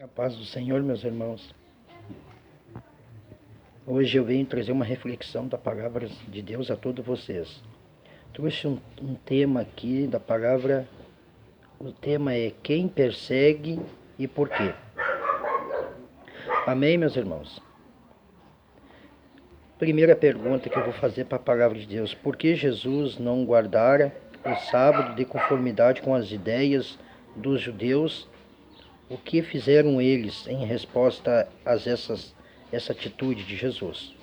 A paz do Senhor, meus irmãos. Hoje eu venho trazer uma reflexão da palavra de Deus a todos vocês. Trouxe um tema aqui da palavra. O tema é quem persegue e por quê. Amém, meus irmãos? Primeira pergunta que eu vou fazer para a palavra de Deus: por que Jesus não guardara o sábado de conformidade com as ideias dos judeus? O que fizeram eles em resposta a essa atitude de Jesus?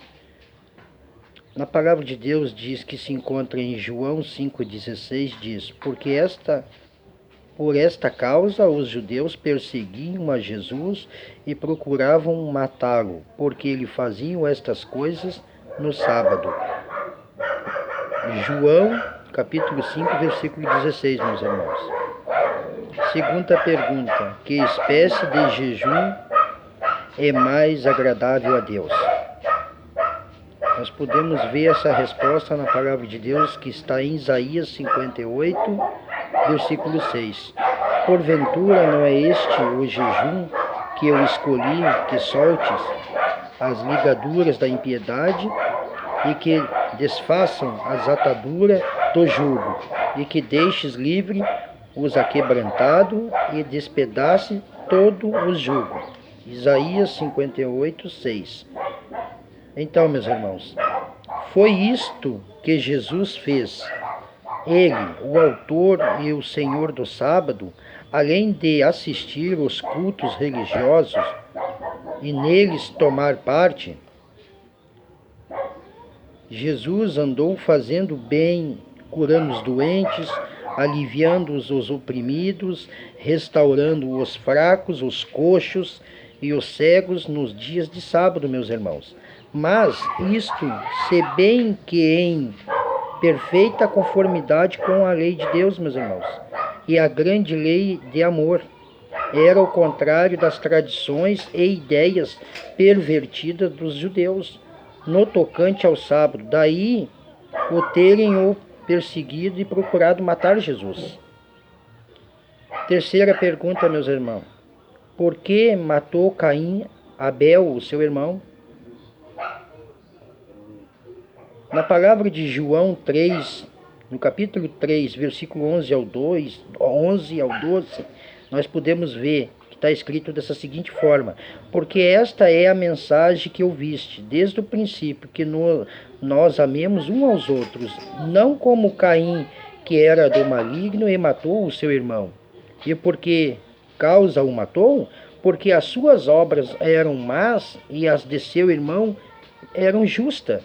Na palavra de Deus diz que se encontra em João 5,16, diz: por esta causa os judeus perseguiam a Jesus e procuravam matá-lo, porque ele fazia estas coisas no sábado. João capítulo 5, versículo 16, meus irmãos. Segunda pergunta: que espécie de jejum é mais agradável a Deus? Nós podemos ver essa resposta na palavra de Deus que está em Isaías 58, versículo 6. Porventura não é este o jejum que eu escolhi, que soltes as ligaduras da impiedade e que desfaçam as ataduras do jugo e que deixes livre os aquebrantado e despedace todo o jugo. Isaías 58, 6. Então, meus irmãos, foi isto que Jesus fez. Ele, o autor e o Senhor do sábado, além de assistir aos cultos religiosos e neles tomar parte, Jesus andou fazendo bem, curando os doentes, aliviando os oprimidos, restaurando os fracos, os coxos e os cegos nos dias de sábado, meus irmãos. Mas isto, se bem que em perfeita conformidade com a lei de Deus, meus irmãos, e a grande lei de amor, era o contrário das tradições e ideias pervertidas dos judeus no tocante ao sábado. Daí o terem o perseguido e procurado matar Jesus. Terceira pergunta, meus irmãos: por que matou Caim Abel, o seu irmão? Na palavra de João 3, no capítulo 3, versículo 11 ao 12, nós podemos ver que está escrito dessa seguinte forma: porque esta é a mensagem que ouviste desde o princípio, que nós amemos uns aos outros, não como Caim, que era do maligno e matou o seu irmão. E por que causa o matou? Porque as suas obras eram más e as de seu irmão eram justas.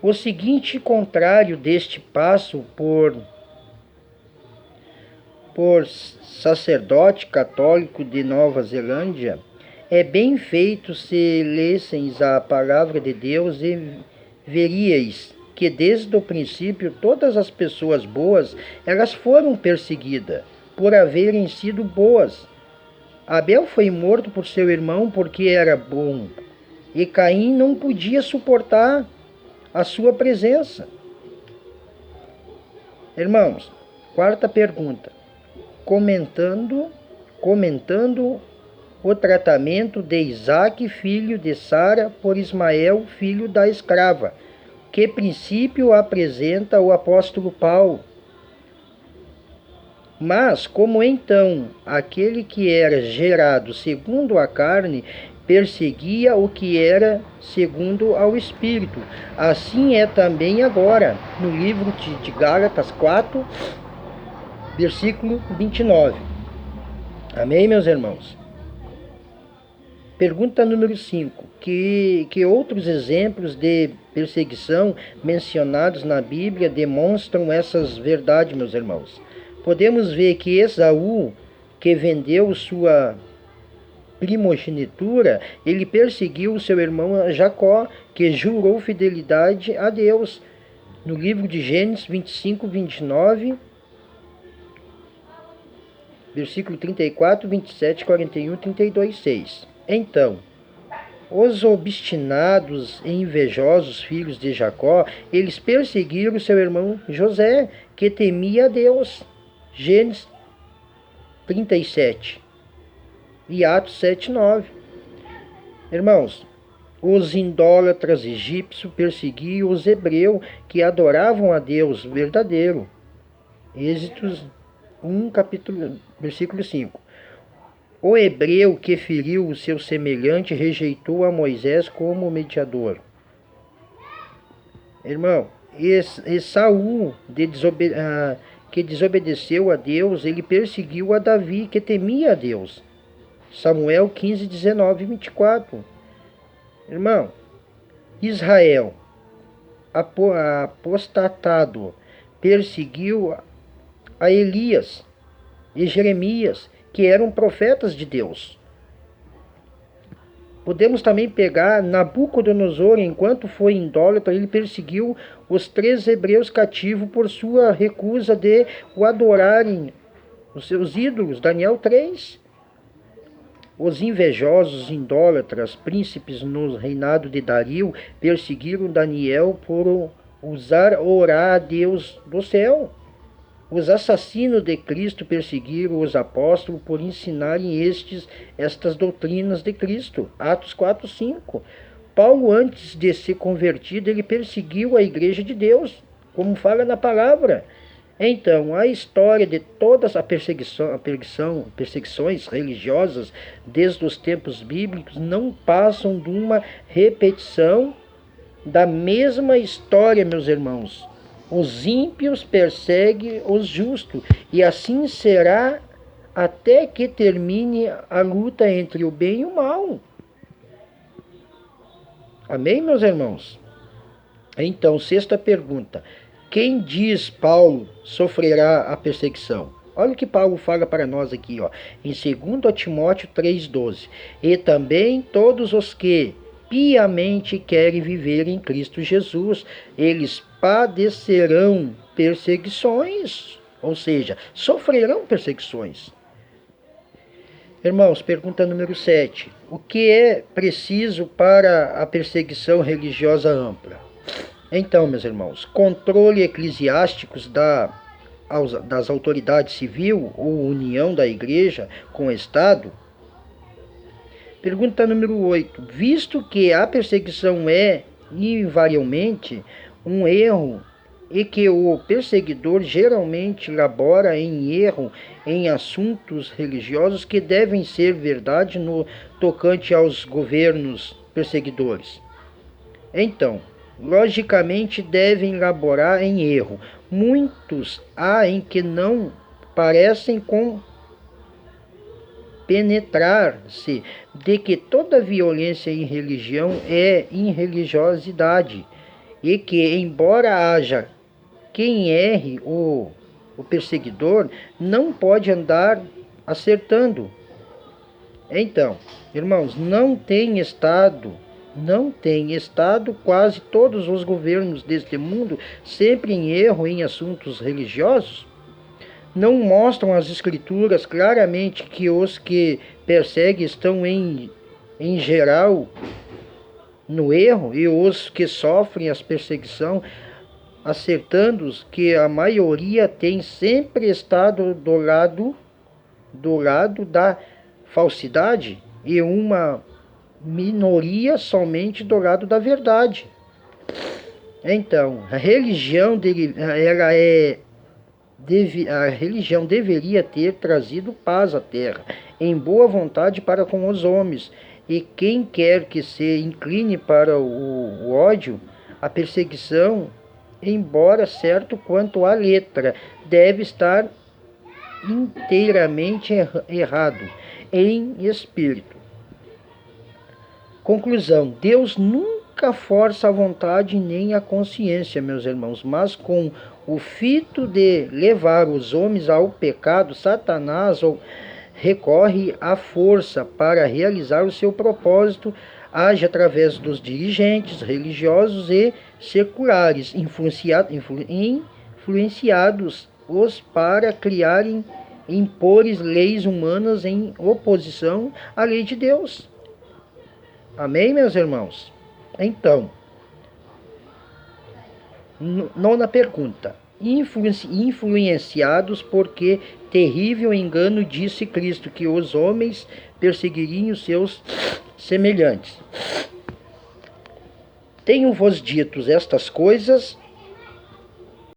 O seguinte contrário deste passo por sacerdote católico de Nova Zelândia é bem feito se lesseis a palavra de Deus e veríeis que desde o princípio todas as pessoas boas elas foram perseguidas por haverem sido boas. Abel foi morto por seu irmão porque era bom, e Caim não podia suportar a sua presença. Irmãos, quarta pergunta: comentando o tratamento de Isaque, filho de Sara, por Ismael, filho da escrava, que princípio apresenta o apóstolo Paulo? Mas como então aquele que era gerado segundo a carne perseguia o que era segundo ao Espírito, assim é também agora, no livro de Gálatas 4, versículo 29. Amém, meus irmãos? Pergunta número 5. Que outros exemplos de perseguição mencionados na Bíblia demonstram essas verdades, meus irmãos? Podemos ver que Esaú, que vendeu sua primogenitura, ele perseguiu o seu irmão Jacó, que jurou fidelidade a Deus. No livro de Gênesis 25, 29, versículo 34, 27, 41, 32, 6. Então, os obstinados e invejosos filhos de Jacó, eles perseguiram seu irmão José, que temia a Deus. Gênesis 37. e Atos 7:9. Irmãos, os idólatras egípcios perseguiam os hebreus que adoravam a Deus verdadeiro. Êxodo 1, versículo 5. O hebreu que feriu o seu semelhante rejeitou a Moisés como mediador. Irmão, Saul, que desobedeceu a Deus, ele perseguiu a Davi, que temia a Deus. Samuel 15, 19 e 24. Irmão, Israel, apostatado, perseguiu a Elias e Jeremias, que eram profetas de Deus. Podemos também pegar Nabucodonosor, enquanto foi idólatra, ele perseguiu os 3 hebreus cativos por sua recusa de o adorarem os seus ídolos. Daniel 3. Os invejosos idólatras, príncipes no reinado de Dario, perseguiram Daniel por orar a Deus do céu. Os assassinos de Cristo perseguiram os apóstolos por ensinarem estas doutrinas de Cristo. Atos 4:5. Paulo, antes de ser convertido, ele perseguiu a igreja de Deus, como fala na palavra. Então, a história de todas as perseguições religiosas desde os tempos bíblicos não passam de uma repetição da mesma história, meus irmãos. Os ímpios perseguem os justos, e assim será até que termine a luta entre o bem e o mal. Amém, meus irmãos? Então, 6ª pergunta. Quem diz Paulo sofrerá a perseguição? Olha o que Paulo fala para nós aqui, ó, em 2 Timóteo 3,12. E também todos os que piamente querem viver em Cristo Jesus, eles padecerão perseguições, ou seja, sofrerão perseguições. Irmãos, pergunta número 7. O que é preciso para a perseguição religiosa ampla? Então, meus irmãos, controle eclesiásticos das autoridades civil ou união da igreja com o Estado. Pergunta número 8. Visto que a perseguição é, invariavelmente, um erro e que o perseguidor geralmente labora em erro em assuntos religiosos que devem ser verdade no tocante aos governos perseguidores. Então, logicamente devem laborar em erro. Muitos há em que não parecem penetrar-se de que toda violência em religião é irreligiosidade, e que, embora haja quem erre, o perseguidor não pode andar acertando. Então, irmãos, não tem Estado quase todos os governos deste mundo sempre em erro em assuntos religiosos? Não mostram as escrituras claramente que os que perseguem estão em geral no erro, e os que sofrem as perseguição acertando-os, que a maioria tem sempre estado do lado da falsidade e uma minoria somente do lado da verdade? Então, a religião deveria ter trazido paz à terra, em boa vontade para com os homens, e quem quer que se incline para o ódio, a perseguição, embora certo quanto à letra, deve estar inteiramente errado em espírito. Conclusão: Deus nunca força a vontade nem a consciência, meus irmãos, mas com o fito de levar os homens ao pecado, Satanás recorre à força para realizar o seu propósito, age através dos dirigentes religiosos e seculares, influenciados-os para criarem, imporem leis humanas em oposição à lei de Deus. Amém, meus irmãos? Então, 9ª pergunta. influenciados porque terrível engano disse Cristo, que os homens perseguiriam seus semelhantes. Tenho-vos dito estas coisas